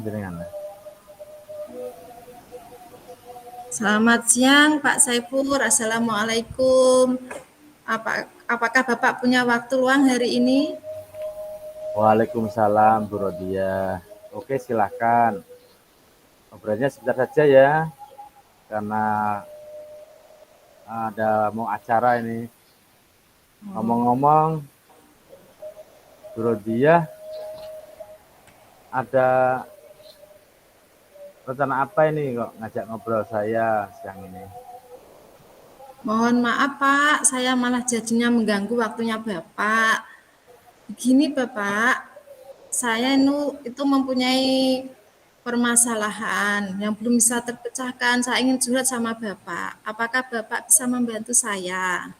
Jenengan. Selamat siang Pak Saiful, Assalamualaikum. Apakah Bapak punya waktu luang hari ini? Waalaikumsalam Bu Rodia. Oke, silahkan. Ngobrolnya sebentar saja ya, karena ada mau acara ini. Ngomong-ngomong, Bu Rodia, ada rencana apa ini kok ngajak ngobrol saya siang ini? Mohon maaf Pak, saya malah jadinya mengganggu waktunya Bapak. Begini Bapak, saya itu mempunyai permasalahan yang belum bisa terpecahkan. Saya ingin curhat sama Bapak. Apakah Bapak bisa membantu saya?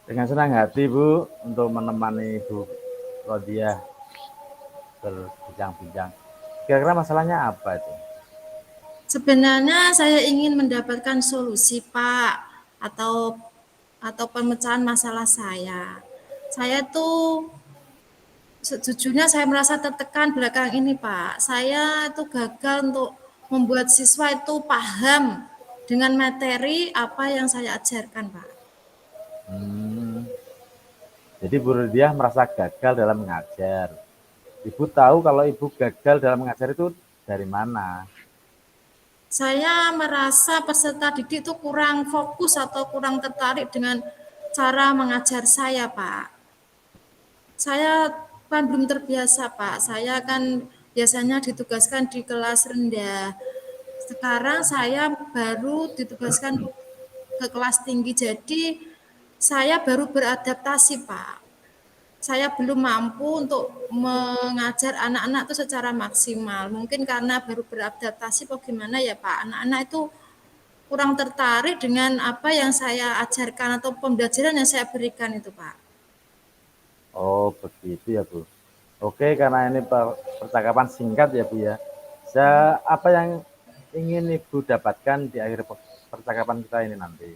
Dengan senang hati Bu untuk menemani Bu Rodia berbincang-bincang. Kira-kira masalahnya apa itu? Sebenarnya saya ingin mendapatkan solusi, Pak, atau pemecahan masalah saya. Saya tuh sejujurnya saya merasa tertekan belakangan ini, Pak. Saya itu gagal untuk membuat siswa itu paham dengan materi apa yang saya ajarkan, Pak. Jadi Bu Rodia merasa gagal dalam mengajar. Ibu tahu kalau Ibu gagal dalam mengajar itu dari mana? Saya merasa peserta didik itu kurang fokus atau kurang tertarik dengan cara mengajar saya, Pak. Saya kan belum terbiasa, Pak. Saya kan biasanya ditugaskan di kelas rendah. Sekarang saya baru ditugaskan ke kelas tinggi, jadi saya baru beradaptasi, Pak. Saya belum mampu untuk mengajar anak-anak itu secara maksimal. Mungkin karena baru beradaptasi atau gimana ya, Pak. Anak-anak itu kurang tertarik dengan apa yang saya ajarkan atau pembelajaran yang saya berikan itu, Pak. Oh, begitu ya, Bu. Oke, karena ini percakapan singkat ya, Bu ya. Apa yang ingin Ibu dapatkan di akhir percakapan kita ini nanti?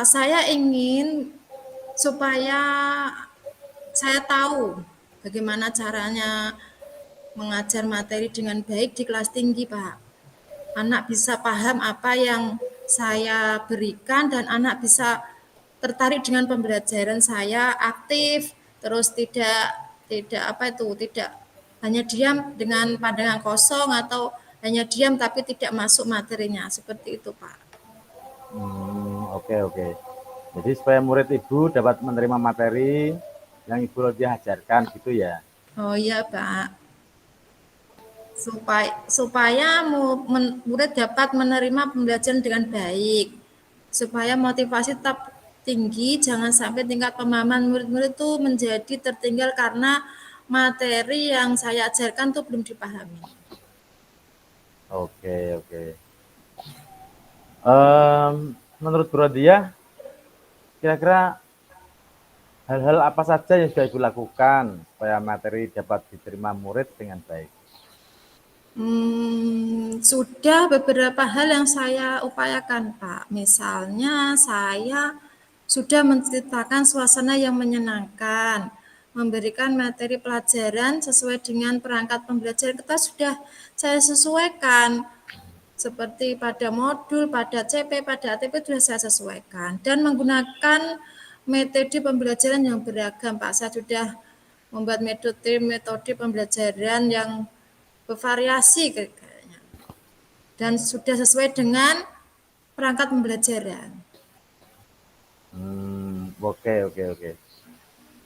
Saya ingin supaya saya tahu bagaimana caranya mengajar materi dengan baik di kelas tinggi, Pak. Anak bisa paham apa yang saya berikan dan anak bisa tertarik dengan pembelajaran saya, aktif, terus tidak hanya diam dengan pandangan kosong atau hanya diam tapi tidak masuk materinya, seperti itu, Pak. Oke, oke. Jadi supaya murid Ibu dapat menerima materi yang Ibu Rodia ajarkan gitu ya. Oh iya, Pak. Supaya murid dapat menerima pembelajaran dengan baik, supaya motivasi tetap tinggi, jangan sampai tingkat pemahaman murid-murid itu menjadi tertinggal karena materi yang saya ajarkan tuh belum dipahami. Oke, oke. Menurut Bu Rodia, kira-kira hal-hal apa saja yang sudah Ibu lakukan supaya materi dapat diterima murid dengan baik? Sudah beberapa hal yang saya upayakan, Pak. Misalnya saya sudah menciptakan suasana yang menyenangkan, memberikan materi pelajaran sesuai dengan perangkat pembelajaran kita sudah saya sesuaikan. Seperti pada modul, pada CP, pada ATP sudah saya sesuaikan. Dan menggunakan metode pembelajaran yang beragam, Pak. Saya sudah membuat metode pembelajaran yang bervariasi kayaknya. Dan sudah sesuai dengan perangkat pembelajaran. Oke, oke, oke.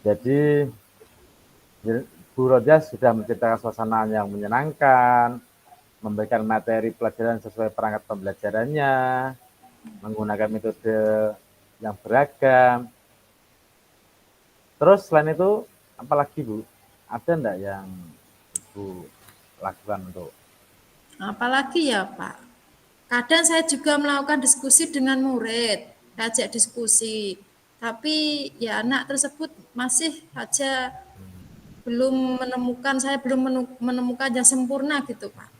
Jadi Bu Rodia sudah menciptakan suasana yang menyenangkan, memberikan materi pelajaran sesuai perangkat pembelajarannya, menggunakan metode yang beragam. Terus selain itu, apalagi Bu? Ada enggak yang Ibu lakukan untuk? Apalagi ya Pak, kadang saya juga melakukan diskusi dengan murid, ajak diskusi. Tapi ya anak tersebut masih saja saya belum menemukan yang sempurna gitu Pak.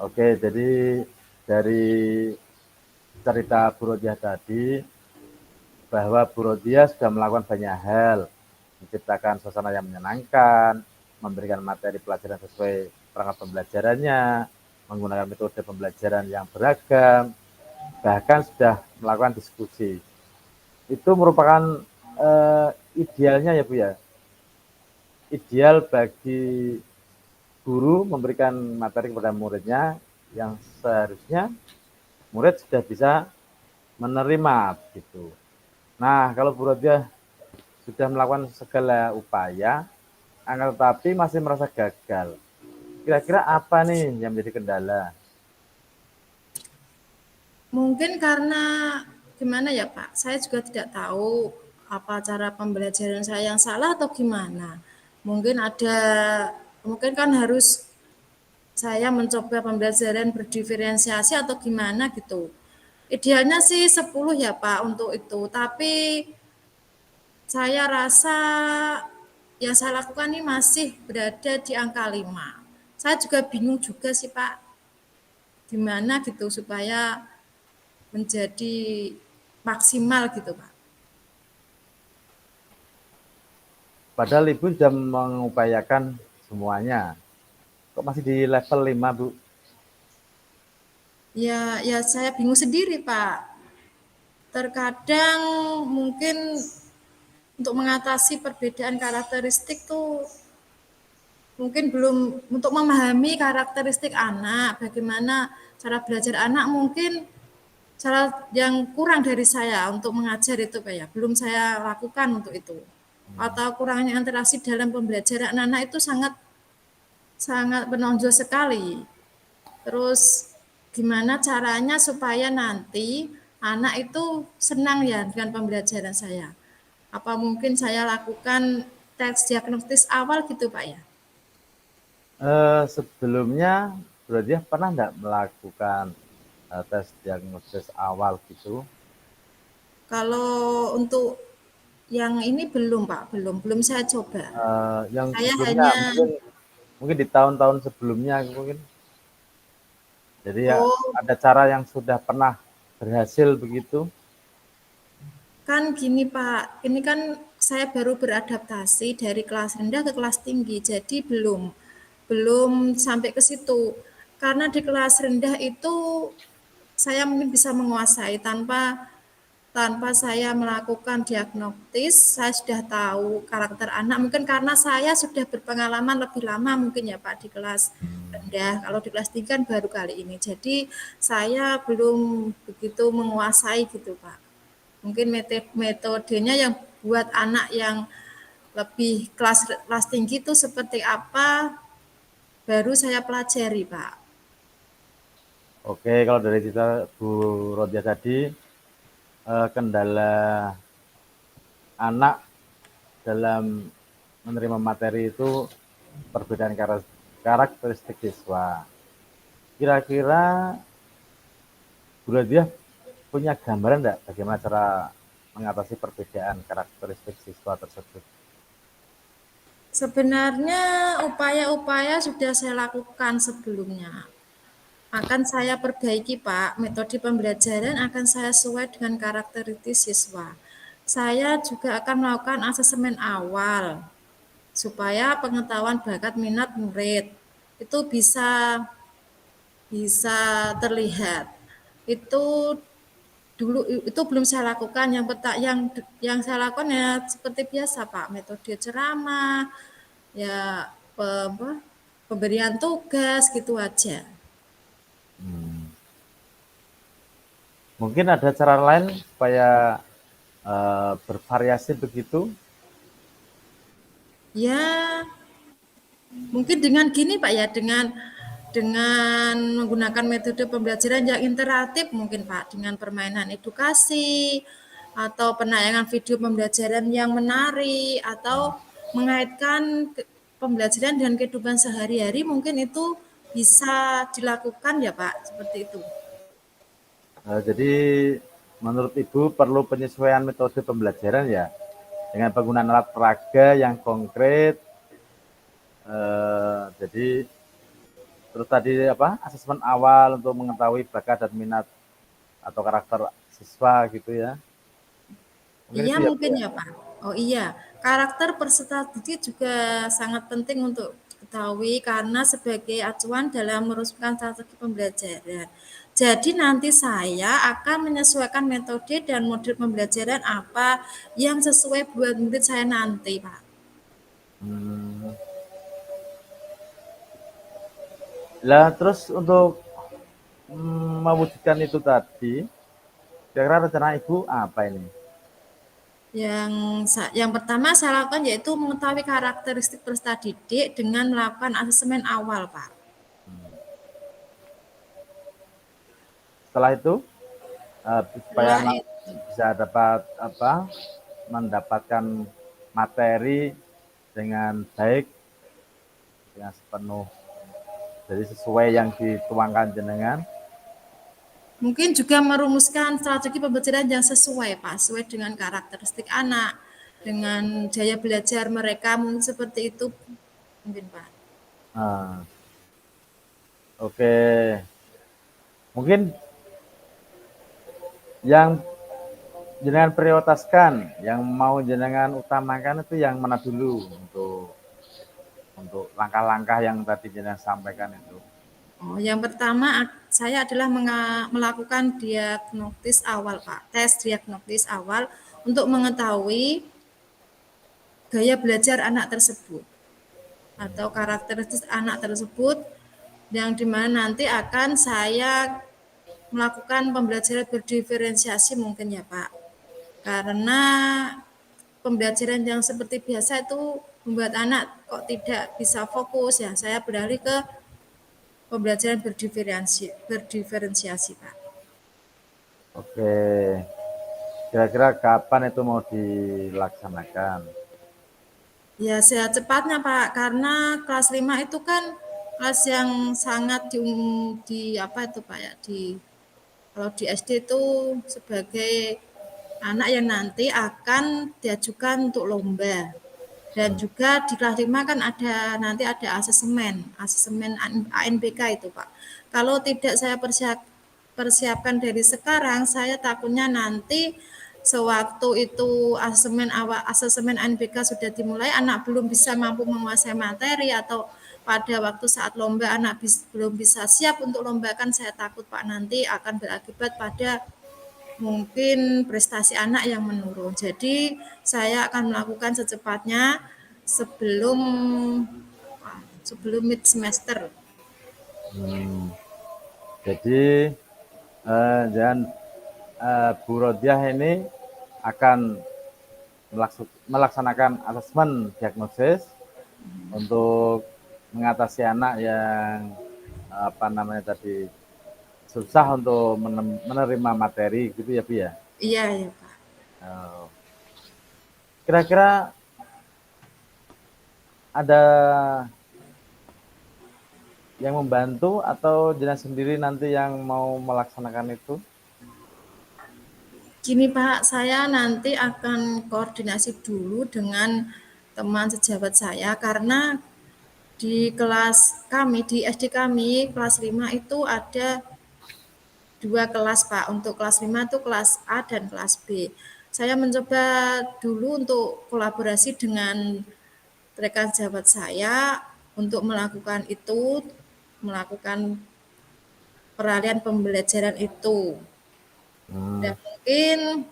Oke, jadi dari cerita Bu Rodia tadi, bahwa Bu Rodia sudah melakukan banyak hal, menciptakan suasana yang menyenangkan, memberikan materi pelajaran sesuai perangkat pembelajarannya, menggunakan metode pembelajaran yang beragam, bahkan sudah melakukan diskusi. Itu merupakan idealnya ya Bu ya. Ideal bagi guru memberikan materi kepada muridnya yang seharusnya murid sudah bisa menerima gitu. Nah, kalau Bu Rodia sudah melakukan segala upaya, akan tetapi masih merasa gagal. Kira-kira apa nih yang menjadi kendala? Mungkin karena gimana ya Pak, saya juga tidak tahu apa cara pembelajaran saya yang salah atau gimana. Mungkin ada, mungkin kan harus saya mencoba pembelajaran berdiferensiasi atau gimana gitu. Idealnya sih 10 ya Pak untuk itu, tapi saya rasa yang saya lakukan ini masih berada di angka 5. Saya juga bingung juga sih Pak, gimana gitu supaya menjadi maksimal gitu Pak. Padahal Ibu sudah mengupayakan semuanya. Kok masih di level 5, Bu? Ya saya bingung sendiri Pak. Terkadang mungkin untuk mengatasi perbedaan karakteristik tuh mungkin belum, untuk memahami karakteristik anak, bagaimana cara belajar anak, mungkin cara yang kurang dari saya untuk mengajar itu kayak belum saya lakukan untuk itu. Atau kurangnya interaksi dalam pembelajaran anak itu sangat sangat menonjol sekali. Terus gimana caranya supaya nanti anak itu senang ya dengan pembelajaran saya. Apa mungkin saya lakukan tes diagnostis awal gitu Pak ya? Sebelumnya berarti pernah nggak melakukan tes diagnosis awal gitu? Kalau untuk yang ini belum Pak, belum saya coba. Yang Saya sebelumnya hanya, mungkin mungkin di tahun-tahun sebelumnya mungkin. Jadi ya oh ada cara yang sudah pernah berhasil begitu. kan gini Pak, ini kan saya baru beradaptasi dari kelas rendah ke kelas tinggi, jadi belum sampai ke situ. Karena di kelas rendah itu saya mungkin bisa menguasai tanpa tanpa saya melakukan diagnostis, saya sudah tahu karakter anak. Mungkin karena saya sudah berpengalaman lebih lama mungkin ya Pak di kelas rendah. Kalau di kelas tinggi kan baru kali ini. Jadi saya belum begitu menguasai gitu Pak. Mungkin metodenya yang buat anak yang lebih kelas kelas tinggi itu seperti apa baru saya pelajari Pak. Oke, kalau dari cerita Bu Rodia tadi, kendala anak dalam menerima materi itu perbedaan karakteristik siswa. Kira-kira Bu Rodia punya gambaran enggak bagaimana cara mengatasi perbedaan karakteristik siswa tersebut? Sebenarnya upaya-upaya sudah saya lakukan sebelumnya. Akan saya perbaiki Pak, metode pembelajaran akan saya sesuai dengan karakteristik siswa. Saya juga akan melakukan asesmen awal supaya pengetahuan bakat minat murid itu bisa bisa terlihat. Itu dulu itu belum saya lakukan. Yang saya lakukan ya seperti biasa Pak, metode ceramah, ya pemberian tugas gitu aja. Mungkin ada cara lain supaya bervariasi begitu. Ya, mungkin dengan gini Pak ya, dengan menggunakan metode pembelajaran yang interaktif mungkin Pak, dengan permainan edukasi atau penayangan video pembelajaran yang menarik atau mengaitkan pembelajaran dengan kehidupan sehari-hari, mungkin itu bisa dilakukan ya Pak, seperti itu. Jadi menurut Ibu perlu penyesuaian metode pembelajaran ya dengan penggunaan alat peraga yang konkret. Jadi terus tadi apa asesmen awal untuk mengetahui bakat dan minat atau karakter siswa gitu ya. Mungkin Iya itu ya Bu mungkin ya. ya Pak. Oh iya, Karakter peserta didik juga sangat penting untuk diketahui karena sebagai acuan dalam merumuskan strategi pembelajaran. Jadi nanti saya akan menyesuaikan metode dan model pembelajaran apa yang sesuai buat murid saya nanti, Pak. Hmm. Lah terus untuk mewujudkan itu tadi, kira-kira rencana Ibu apa ini? Yang pertama saya lakukan yaitu mengetahui karakteristik peserta didik dengan melakukan asesmen awal, Pak. Setelah itu supaya Setelah anak itu, bisa dapat mendapatkan materi dengan baik, dengan sepenuh, jadi sesuai yang dituangkan jenengan. mungkin juga merumuskan strategi pembelajaran yang sesuai, Pak, sesuai dengan karakteristik anak, dengan daya belajar mereka, mungkin seperti itu, mungkin Pak. Nah, oke, mungkin yang jenengan prioritaskan, yang mau jenengan utamakan itu yang mana dulu untuk langkah-langkah yang tadi jenengan sampaikan itu? Oh, yang pertama saya adalah melakukan diagnosis awal, Pak. Tes diagnosis awal untuk mengetahui gaya belajar anak tersebut atau karakteristik anak tersebut yang dimana nanti akan saya melakukan pembelajaran berdiferensiasi mungkin ya Pak. Karena pembelajaran yang seperti biasa itu membuat anak kok tidak bisa fokus ya. Saya beralih ke pembelajaran berdiferensiasi Pak. Oke, kira-kira kapan itu mau dilaksanakan? Ya secepatnya Pak, karena kelas 5 itu kan kelas yang sangat di apa itu Pak ya, kalau di SD itu sebagai anak yang nanti akan diajukan untuk lomba. Dan juga di kelas 5 kan nanti ada asesmen ANBK itu Pak. Kalau tidak saya persiapkan dari sekarang, saya takutnya nanti sewaktu itu asesmen ANBK sudah dimulai, anak belum bisa mampu menguasai materi atau pada waktu saat lomba anak belum bisa siap untuk lomba, kan saya takut Pak nanti akan berakibat pada mungkin prestasi anak yang menurun. Jadi saya akan melakukan secepatnya sebelum sebelum mid semester. Hmm, jadi dan Bu Rodiah ini akan melaksanakan asesmen diagnosis untuk mengatasi anak yang apa namanya tadi susah untuk menerima materi gitu ya Bu ya. Iya ya Pak. Kira-kira ada yang membantu atau jenengan sendiri nanti yang mau melaksanakan itu? Gini Pak, saya nanti akan koordinasi dulu dengan teman sejawat saya karena di kelas kami, di SD kami, kelas 5 itu ada 2 kelas Pak. Untuk kelas 5 itu kelas A dan kelas B. Saya mencoba dulu untuk kolaborasi dengan rekan sejawat saya untuk melakukan itu, melakukan peralihan pembelajaran itu. Dan mungkin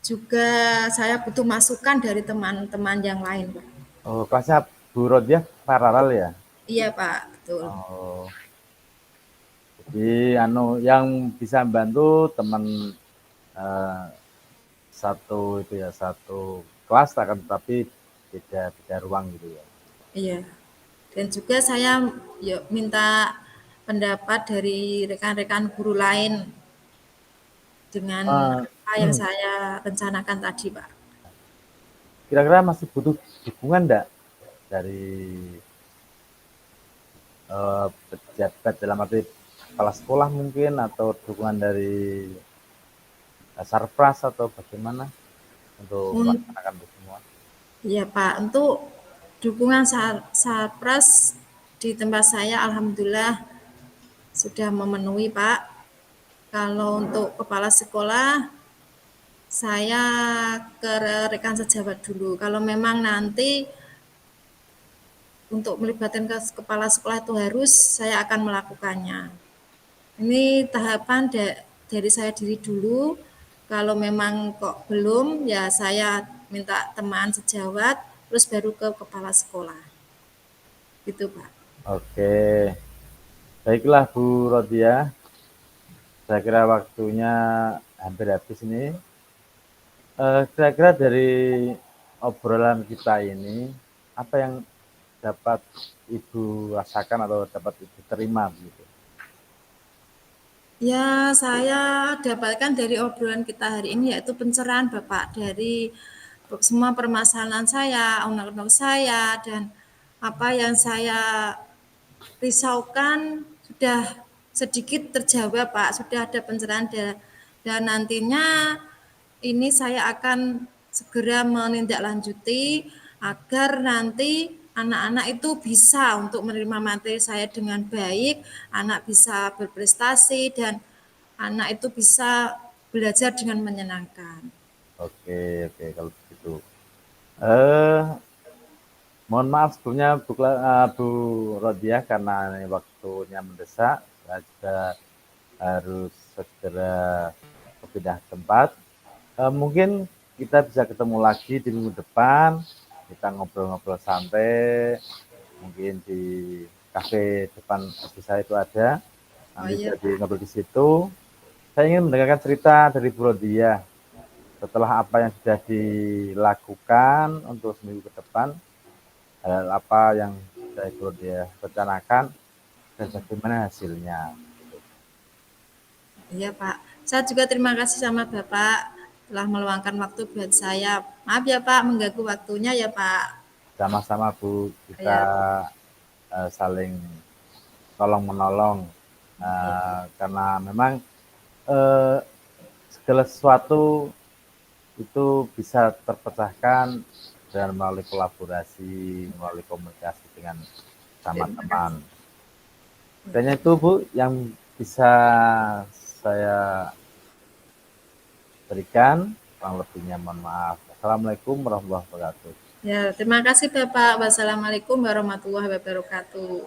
juga saya butuh masukan dari teman-teman yang lain, Pak. Oh, kelasnya Bu Rodiah paralel ya? Iya, Pak, betul. Oh, jadi yang bisa membantu teman eh, satu itu ya satu kelas akan tetapi beda ruang gitu ya. Iya. Dan juga saya minta pendapat dari rekan-rekan guru lain dengan Eh, apa yang saya rencanakan tadi, Pak. Kira-kira masih butuh dukungan enggak dari pejabat dalam arti kepala sekolah mungkin atau dukungan dari Sarpras atau bagaimana untuk melaksanakan itu semua? Iya Pak, untuk dukungan Sarpras di tempat saya alhamdulillah sudah memenuhi Pak. Kalau untuk kepala sekolah saya ke rekan sejawat dulu. Kalau memang nanti untuk melibatkan ke kepala sekolah itu harus, saya akan melakukannya. Ini tahapan dari saya diri dulu. Kalau memang kok belum, ya saya minta teman sejawat, terus baru ke kepala sekolah. Gitu, Pak. Oke, baiklah Bu Rodia, saya kira waktunya hampir habis ini. Kira-kira dari obrolan kita ini, apa yang dapat Ibu rasakan atau dapat Ibu terima begitu? Ya, saya dapatkan dari obrolan kita hari ini yaitu pencerahan Bapak dari semua permasalahan saya, unek-unek saya, dan apa yang saya risaukan sudah sedikit terjawab Pak, sudah ada pencerahan dan nantinya ini saya akan segera menindaklanjuti agar nanti anak-anak itu bisa untuk menerima materi saya dengan baik, anak bisa berprestasi dan anak itu bisa belajar dengan menyenangkan. Oke, oke kalau begitu. Eh, Mohon maaf sebelumnya Bu Rodia karena ini waktunya mendesak, saya juga harus segera berpindah tempat. Mungkin kita bisa ketemu lagi di minggu depan, kita ngobrol-ngobrol santai, mungkin di kafe depan office saya itu ada, Oh nanti iya jadi Pak. ngobrol di situ. Saya ingin mendengarkan cerita dari Bu Rodia setelah apa yang sudah dilakukan untuk seminggu ke depan, hal apa yang sudah Ibu Rodia rencanakan dan bagaimana hasilnya. Iya Pak. Saya juga terima kasih sama Bapak telah meluangkan waktu buat saya. Maaf ya Pak mengganggu waktunya ya Pak. Sama-sama Bu, kita Ya, saling tolong menolong oke. karena memang eh, segala sesuatu itu bisa terpecahkan dan melalui kolaborasi, melalui komunikasi dengan sama Terima teman. kasih. Dan itu Bu yang bisa saya berikan, kurang lebihnya mohon maaf. Assalamualaikum warahmatullahi wabarakatuh. Ya, terima kasih Bapak. Wassalamualaikum warahmatullahi wabarakatuh.